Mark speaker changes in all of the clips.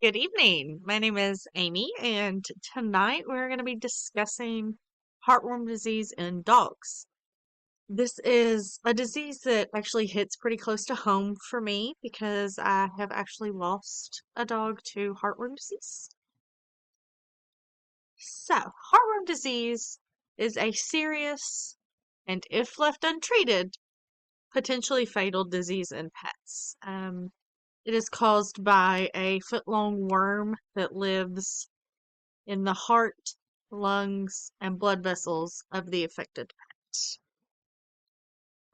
Speaker 1: Good evening. My name is Amy, and tonight we're going to be discussing heartworm disease in dogs. This is a disease that actually hits pretty close to home for me because I have actually lost a dog to heartworm disease. So, heartworm disease is a serious and, if left untreated, potentially fatal disease in pets. It is caused by a foot-long worm that lives in the heart, lungs, and blood vessels of the affected pet.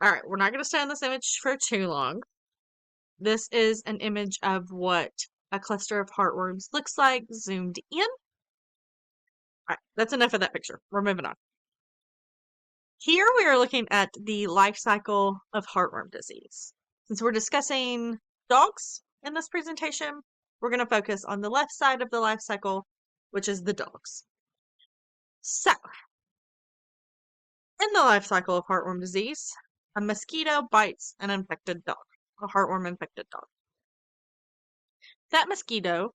Speaker 1: All right, we're not going to stay on this image for too long. This is an image of what a cluster of heartworms looks like zoomed in. All right, that's enough of that picture. We're moving on. Here we are looking at the life cycle of heartworm disease. Since we're discussing dogs in this presentation, we're going to focus on the left side of the life cycle, which is the dogs. So, in the life cycle of heartworm disease, a mosquito bites an infected dog, a heartworm infected dog. That mosquito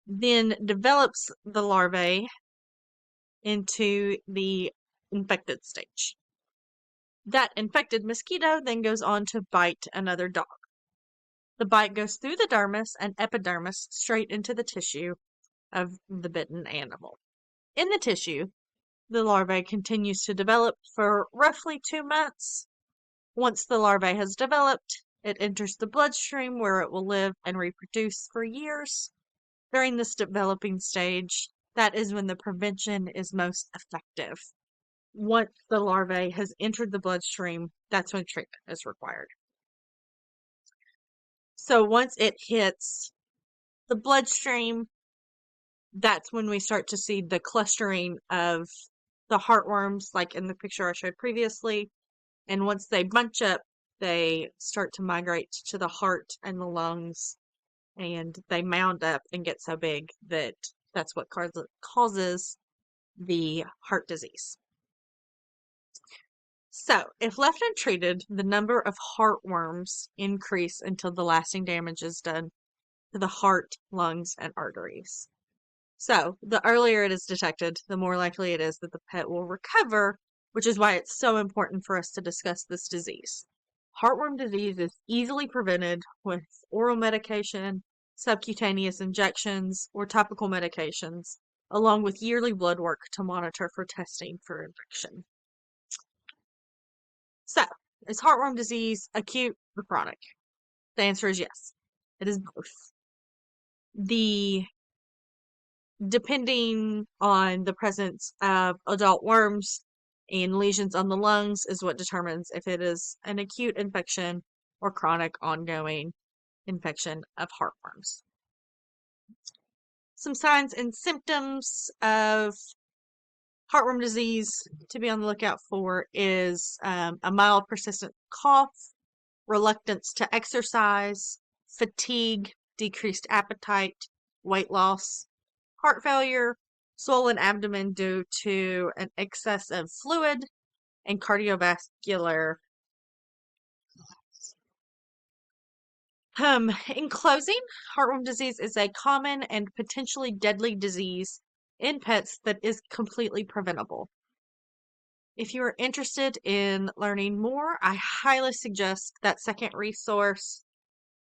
Speaker 1: then develops the larvae into the infected stage. That infected mosquito then goes on to bite another dog. The bite goes through the dermis and epidermis straight into the tissue of the bitten animal. In the tissue, the larvae continues to develop for roughly 2 months. Once the larvae has developed, it enters the bloodstream where it will live and reproduce for years. During this developing stage, that is when the prevention is most effective. Once the larvae has entered the bloodstream, that's when treatment is required. So once it hits the bloodstream, that's when we start to see the clustering of the heartworms, like in the picture I showed previously. And once they bunch up, they start to migrate to the heart and the lungs, and they mound up and get so big that that's what causes the heart disease. So, if left untreated, the number of heartworms increase until the lasting damage is done to the heart, lungs, and arteries. So, the earlier it is detected, the more likely it is that the pet will recover, which is why it's so important for us to discuss this disease. Heartworm disease is easily prevented with oral medication, subcutaneous injections, or topical medications, along with yearly blood work to monitor for testing for infection. So, is heartworm disease acute or chronic? The answer is yes. It is both. Depending on the presence of adult worms and lesions on the lungs is what determines if it is an acute infection or chronic ongoing infection of heartworms. Some signs and symptoms of heartworm disease to be on the lookout for is a mild persistent cough, reluctance to exercise, fatigue, decreased appetite, weight loss, heart failure, swollen abdomen due to an excess of fluid, and cardiovascular. In closing, heartworm disease is a common and potentially deadly disease in pets that is completely preventable. If you are interested in learning more, I highly suggest that second resource,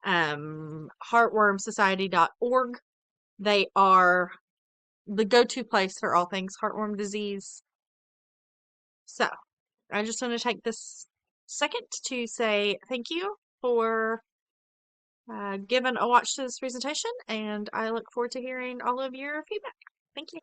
Speaker 1: heartwormsociety.org. They are the go-to place for all things heartworm disease. So, I just want to take this second to say thank you for giving a watch to this presentation, and I look forward to hearing all of your feedback. Thank you.